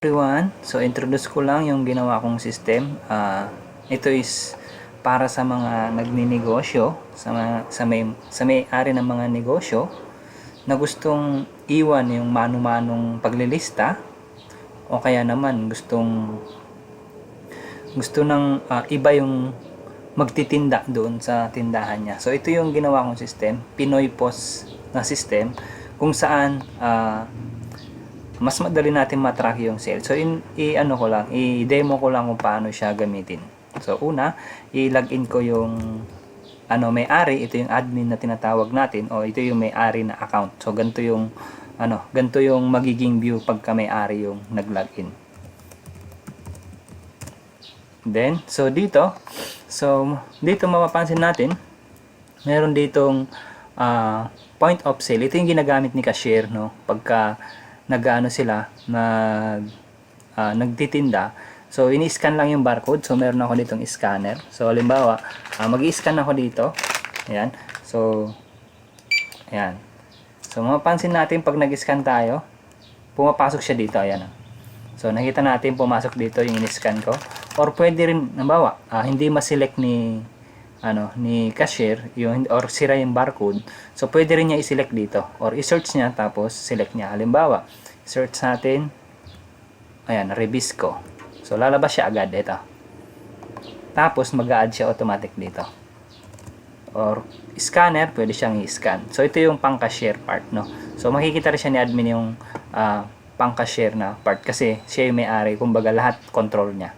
Everyone, so introduce ko lang yung ginawa kong system. Ito is para sa mga nagninegosyo, sa may-ari ng mga negosyo na gustong iwan yung mano-manong paglilista o kaya naman gusto ng iba yung magtitinda doon sa tindahan niya. So ito yung ginawa kong system, Pinoy POS na system kung saan mas madali natin matrack yung sale. So i-demo ko lang kung paano siya gamitin. So una, i-login ko yung may-ari, ito yung admin na tinatawag natin o ito yung may-ari na account. So ganito yung magiging view pagka may-ari yung nag-login. Then, dito mapapansin natin, meron ditong point of sale. Ito yung ginagamit ni cashier, no? Pagka nagtitinda. So ini-scan lang yung barcode. So meron ako ditong scanner. So halimbawa, mag-i-scan ako dito. Ayan. So ayan. So mapapansin natin pag nag-scan tayo, pumapasok siya dito. Ayan. So nakita natin pumasok dito yung in-scan ko. Or pwede rin, halimbawa, hindi ma-select ni cashier or sira yung barcode. So pwede rin niya i-select dito or i-search niya tapos select niya. Halimbawa, search natin, ayan, Rebisco. So lalabas siya agad ito. Tapos mag-a-add siya automatic dito. Or scanner, pwede siyang i-scan. So ito yung pang-cashier part, no. So makikita rin siya ni admin yung pang-cashier na part kasi siya yung may-ari, kumbaga lahat control niya.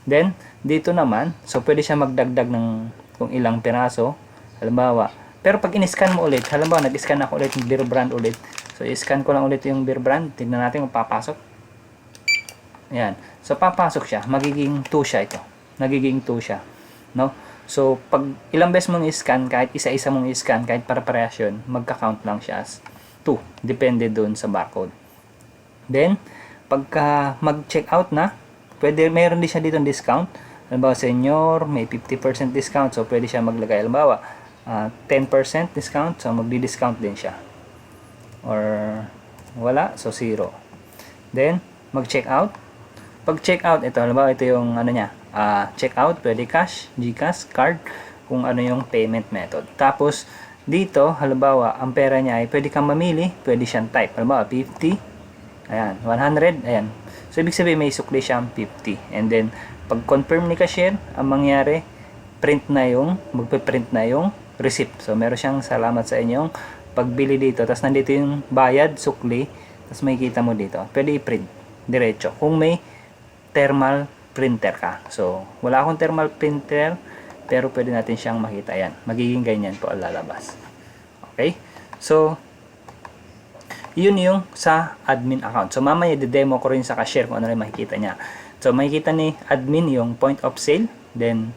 Then dito naman, so pwede siya magdagdag ng kung ilang piraso, halimbawa. Pero pag in-scan mo ulit, halimbawa nag-scan ako ulit ng beer brand ulit. So i-scan ko lang ulit yung beer brand, tignan natin kung papasok. Ayan. So papasok siya, magiging 2 siya ito. Nagiging 2 siya, no? So pag ilang beses mong i-scan, kahit isa-isa mong i-scan, kahit para-parehas yun, magka-count lang siya as 2, depende doon sa barcode. Then pagka mag-check out na, meron din siya dito ng discount. Halimbawa, senior, may 50% discount. So, pwede siya maglagay. Halimbawa, 10% discount. So, magdi-discount din siya. Or, wala. So, 0. Then, mag-check out. Pag check out, ito, halimbawa, ito yung check out. Pwede cash, GCash, card, kung ano yung payment method. Tapos, dito, halimbawa, ang pera niya ay pwede kang mamili. Pwede siyang type. Halimbawa, 50. Ayan, 100. Ayan. So, ibig sabihin, may sukli siyang 50. And then, pag confirm ni cashier, ang mangyari, magpe-print na yung receipt. So, meron siyang salamat sa inyong pagbili dito. Tapos, nandito yung bayad, sukli. Tapos, makikita mo dito. Pwede i-print. Diretso. Kung may thermal printer ka. So, wala akong thermal printer, pero pwede natin siyang makita. Yan. Magiging ganyan po ang lalabas. Okay? So, yun yung sa admin account. So, mamaya i-demo ko rin sa cashier kung ano rin makikita niya. So, makikita ni admin yung point of sale, then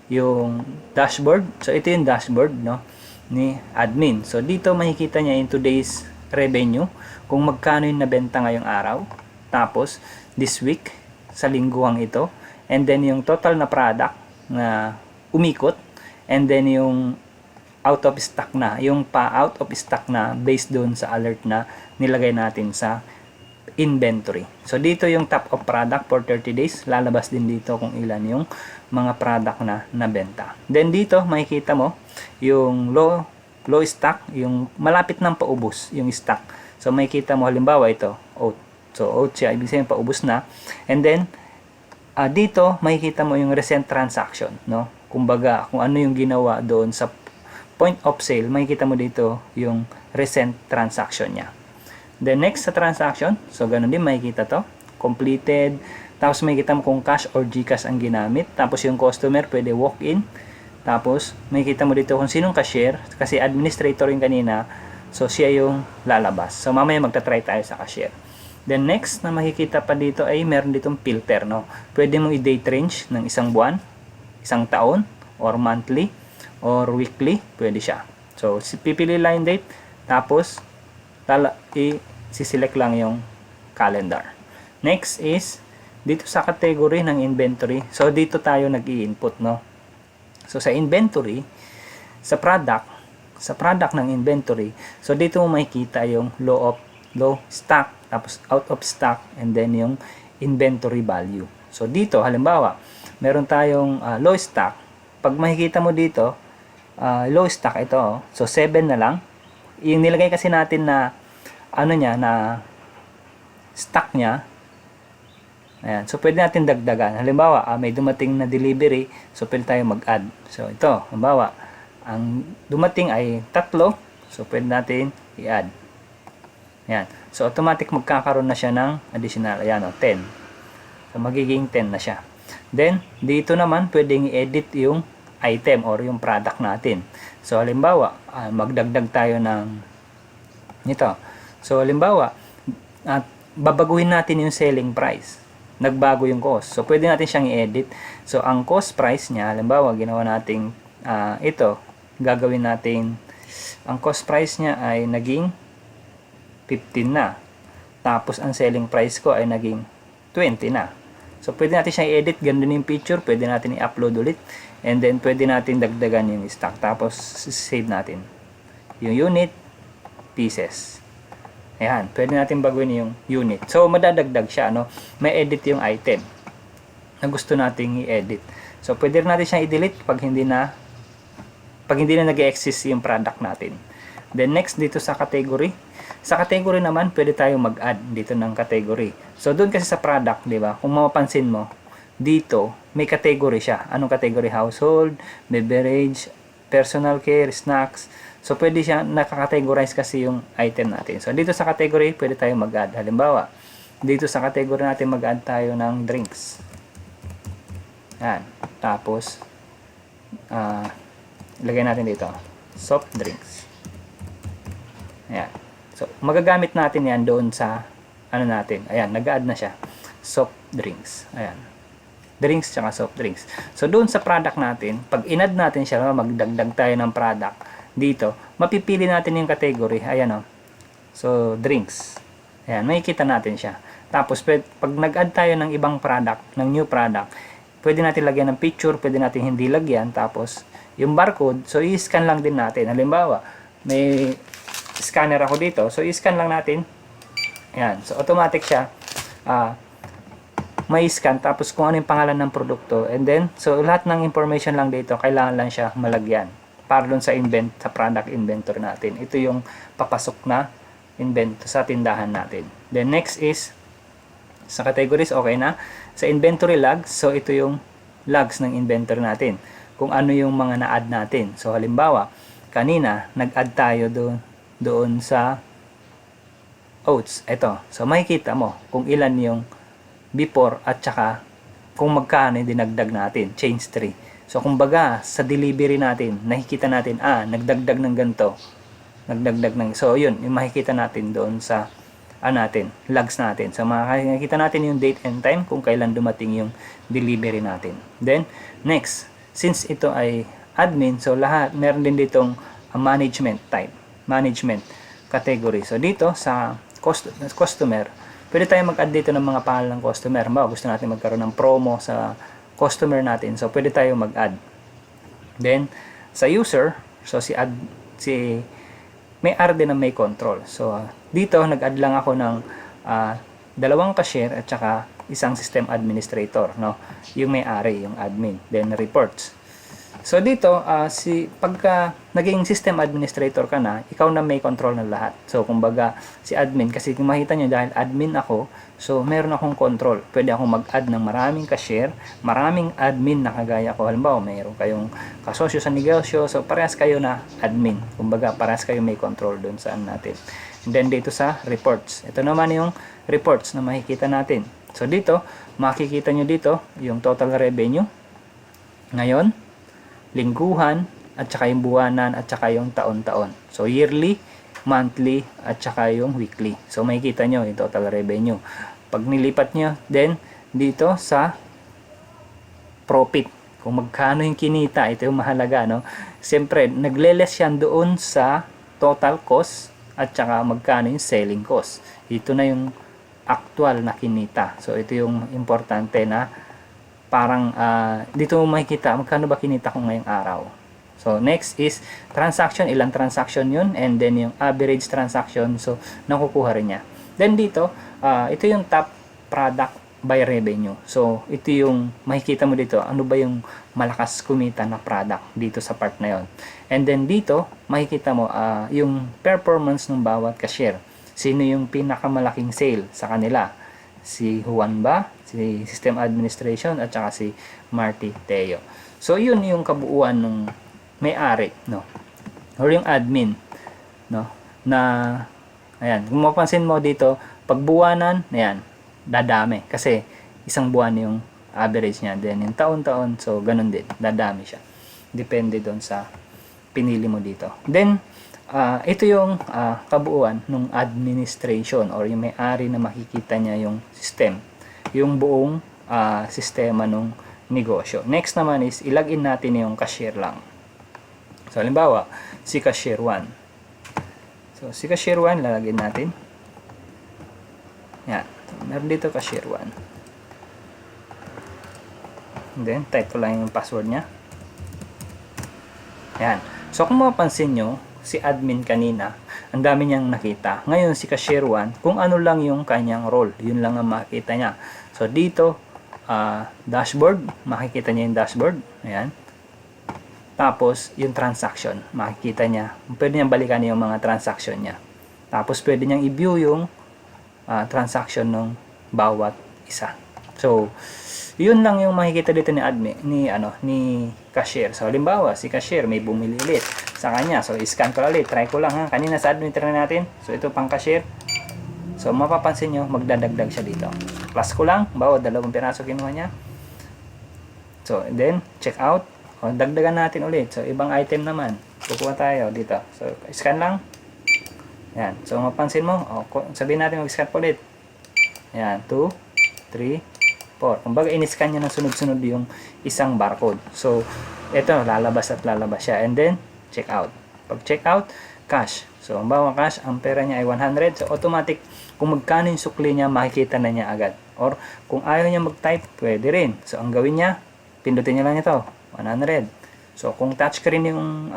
yung dashboard. So, ito yung dashboard, no, ni admin. So, dito makikita niya yung today's revenue, kung magkano yung nabenta ngayong araw. Tapos, this week, sa lingguang ito. And then, yung total na product na umikot. And then, yung out of stock na. Yung pa-out of stock na based doon sa alert na nilagay natin sa inventory. So dito yung top of product for 30 days. Lalabas din dito kung ilan yung mga product na nabenta. Then dito makikita mo yung low stock, yung malapit nang paubos yung stock. So makikita mo halimbawa ito, oat. So oat siya, ibig sabihin paubos na. And then dito makikita mo yung recent transaction, no? Kumbaga kung ano yung ginawa doon sa point of sale, makikita mo dito yung recent transaction niya. The next sa transaction, so ganun din makikita to, completed. Tapos makikita mo kung cash or GCash ang ginamit. Tapos yung customer pwede walk-in. Tapos makikita mo dito kung sinong cashier, kasi administrator yung kanina. So siya yung lalabas. So mamaya magta-try tayo sa cashier. Then next na makikita pa dito ay meron ditong filter, no. Pwede mong i-date range ng isang buwan, isang taon, or monthly, or weekly, pwede siya. So pipili lang yung date, tapos i-select lang yung calendar. Next is dito sa category ng inventory. So dito tayo nag-i-input, no. So sa inventory, sa product ng inventory, so dito mo makikita yung low stock, tapos out of stock, and then yung inventory value. So dito, halimbawa, meron tayong low stock. Pag makikita mo dito, low stock ito, oh. So 7 na lang. Yung nilagay kasi natin na ano niya, na stock niya. Ayan. So pwede natin dagdagan. Halimbawa, may dumating na delivery, so pwede tayo mag-add. So ito, halimbawa, ang dumating ay 3, so pwede natin i-add. Ayan. So automatic magkakaroon na siya ng additional, ayan, 10. So magiging 10 na siya. Then dito naman pwedeng i-edit yung item or yung product natin. So halimbawa, magdagdag tayo ng nito. So halimbawa, babaguhin natin yung selling price. Nagbago yung cost. So pwede natin siyang i-edit. So ang cost price niya, halimbawa ginawa nating ito, gagawin natin, ang cost price niya ay naging 15 na. Tapos ang selling price ko ay naging 20 na. So pwede natin siyang i-edit, ganun yung picture, pwede natin i-upload ulit, and then pwede natin dagdagan yung stock. Tapos save natin yung unit, pieces. Ayan, pwede natin baguhin yung unit. So madadagdag siya, no? May edit yung item na gusto nating i-edit. So pwede rin natin siyang i-delete pag hindi na nag-exist yung product natin. Then next, dito sa category. Sa category naman, pwede tayong mag-add dito ng category. So doon kasi sa product, di ba? Kung mapapansin mo, dito may category siya. Anong category? Household, beverage, personal care, snacks. So pwede siya, nakakategorize kasi yung item natin. So dito sa category, pwede tayong mag-add. Halimbawa, dito sa category natin mag-add tayo ng drinks. Yan. Tapos, ilagay natin dito, soft drinks. Ayan. So, magagamit natin yan doon sa, ano natin. Ayan, nag-add na siya. Soft drinks. Ayan. Drinks tsaka soft drinks. So, doon sa product natin, pag in-add natin siya, magdagdag tayo ng product, dito, mapipili natin yung category. Ayan o. So, drinks. Ayan, makikita natin siya. Tapos, pag nag-add tayo ng ibang product, ng new product, pwede natin lagyan ng picture, pwede natin hindi lagyan. Tapos, yung barcode, so i-scan lang din natin. Halimbawa, may scanner ako dito, so i-scan lang natin. Ayan, so automatic siya. May scan, tapos kung ano yung pangalan ng produkto, and then, so lahat ng information lang dito, kailangan lang siya malagyan. Para dun sa sa product inventory natin. Ito yung papasok na sa tindahan natin. Then next is, sa categories, okay na. Sa inventory logs, so ito yung logs ng inventory natin. Kung ano yung mga na-add natin. So halimbawa, kanina, nag-add tayo doon sa oats. Ito. So makikita mo kung ilan yung before at saka kung magkano yung dinagdag natin. Change 3. So kumbaga, sa delivery natin, nakikita natin, nagdagdag ng ganito. Nagdagdag ng, so yun, yung makikita natin doon sa logs natin. So makikita natin yung date and time kung kailan dumating yung delivery natin. Then, next, since ito ay admin, so lahat, meron din ditong management type, management category. So dito sa customer, pwede tayo mag-add dito ng mga pangalan ng customer. Gusto natin magkaroon ng promo sa customer natin, so pwede tayo mag-add. Then sa user, so may-ari din ng may control. So dito nag-add lang ako ng 2 cashier at saka isang system administrator, no? Yung may-ari, yung admin. Then reports. So dito, pagka naging system administrator ka na, ikaw na may control ng lahat. So kumbaga, si admin, kasi kung makita nyo, dahil admin ako, so meron akong control. Pwede akong mag-add ng maraming cashier, maraming admin na kagaya ko. Halimbawa, mayroon kayong kasosyo sa negosyo, so parehas kayo na admin. Kumbaga, parehas kayo may control dun saan natin. And then dito sa reports. Ito naman yung reports na makikita natin. So dito, makikita nyo dito, yung total revenue. Ngayon, lingguhan, at saka yung buwanan, at saka yung taon-taon. So, yearly, monthly, at saka yung weekly. So, makikita nyo yung total revenue. Pag nilipat nyo, then, dito sa profit. Kung magkano yung kinita, ito yung mahalaga, no? Siyempre, nagle-less yan doon sa total cost, at saka magkano yung selling cost. Ito na yung actual na kinita. So, ito yung importante na parang dito mo makikita magkano ba kinita ko ngayong araw. So next is transaction, ilang transaction yun, and then yung average transaction, so nakukuha rin niya. Then dito, ito yung top product by revenue. So, ito yung makikita mo dito, ano ba yung malakas kumita na product dito sa part na yon. And then dito, makikita mo yung performance ng bawat cashier. Sino yung pinakamalaking sale sa kanila? Si Juan ba? Si System Administration at saka si Marty Teo. So, yun yung kabuuan ng may-ari, no? Or yung admin, no? Na, ayan, kung mapansin mo dito, pagbuwanan, ayan, dadami kasi isang buwan yung average niya, then yung taon-taon, so ganun din, dadami siya, depende doon sa pinili mo dito. Then ito yung kabuuan ng administration or yung may-ari na makikita niya yung system, yung buong sistema ng negosyo. Next naman is ilagin natin yung cashier lang. So halimbawa si cashier 1, so si cashier 1 lalagyan natin yan. Meron dito cashier 1. And then, type ko lang yung password niya. Ayan. So, kung mapapansin nyo, si admin kanina, ang dami niyang nakita. Ngayon, si cashier 1, kung ano lang yung kanyang role, yun lang ang makikita niya. So, dito, dashboard, makikita niya yung dashboard. Ayan. Tapos, yung transaction, makikita niya. Pwede niyang balikan yung mga transaction niya. Tapos, pwede niyang i-view yung transaction ng bawat isa. So, yun lang yung makikita dito ni admin, ni cashier. So, halimbawa, si cashier may bumili ulit sa kanya. So, scan ko ulit. Try ko lang ha. Kanina sa admin try natin. So, ito pang cashier. So, mapapansin nyo, magdadagdag siya dito. Plus ko lang. Bawat 2 piraso kinuha niya. So, and then, check out. O, dagdagan natin ulit. So, ibang item naman. Kukuha tayo dito. So, scan lang. Yan. So, mapansin mo, sabihin natin mag-scan po ulit. Yan, 2, 3, 4. Kumbaga, in-scan niya ng sunod-sunod yung isang barcode. So, ito, lalabas at lalabas siya. And then, check out. Pag check out, cash. So, ang bawang cash, ang pera niya ay 100. So, automatic, kung magkano yung sukli niya, makikita na niya agad. Or, kung ayaw niya mag-type, pwede rin. So, ang gawin niya, pindutin niya lang ito, 100. So, kung touchscreen yung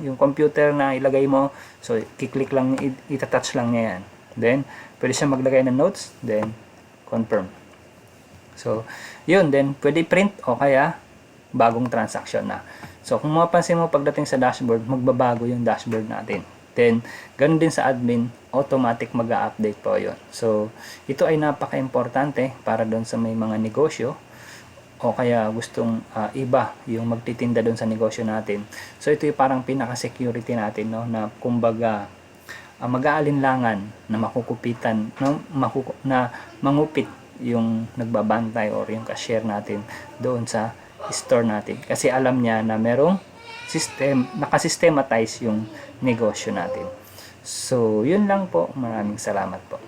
yung computer na ilagay mo, so kiklik lang, itatouch lang niya yan. Then, pwede siya maglagay ng notes, then confirm. So, yun, then pwede print o kaya bagong transaction na. So, kung mapansin mo pagdating sa dashboard, magbabago yung dashboard natin. Then, ganun din sa admin, automatic mag-update po yun. So, ito ay napaka-importante para doon sa may mga negosyo o kaya gustong iba yung magtitinda doon sa negosyo natin. So ito yung parang pinaka-security natin, no, na kumbaga mag-aalinlangan na makukupitan, na mangupit yung nagbabantay or yung cashier natin doon sa store natin. Kasi alam niya na merong system, nakasystematize yung negosyo natin. So yun lang po. Maraming salamat po.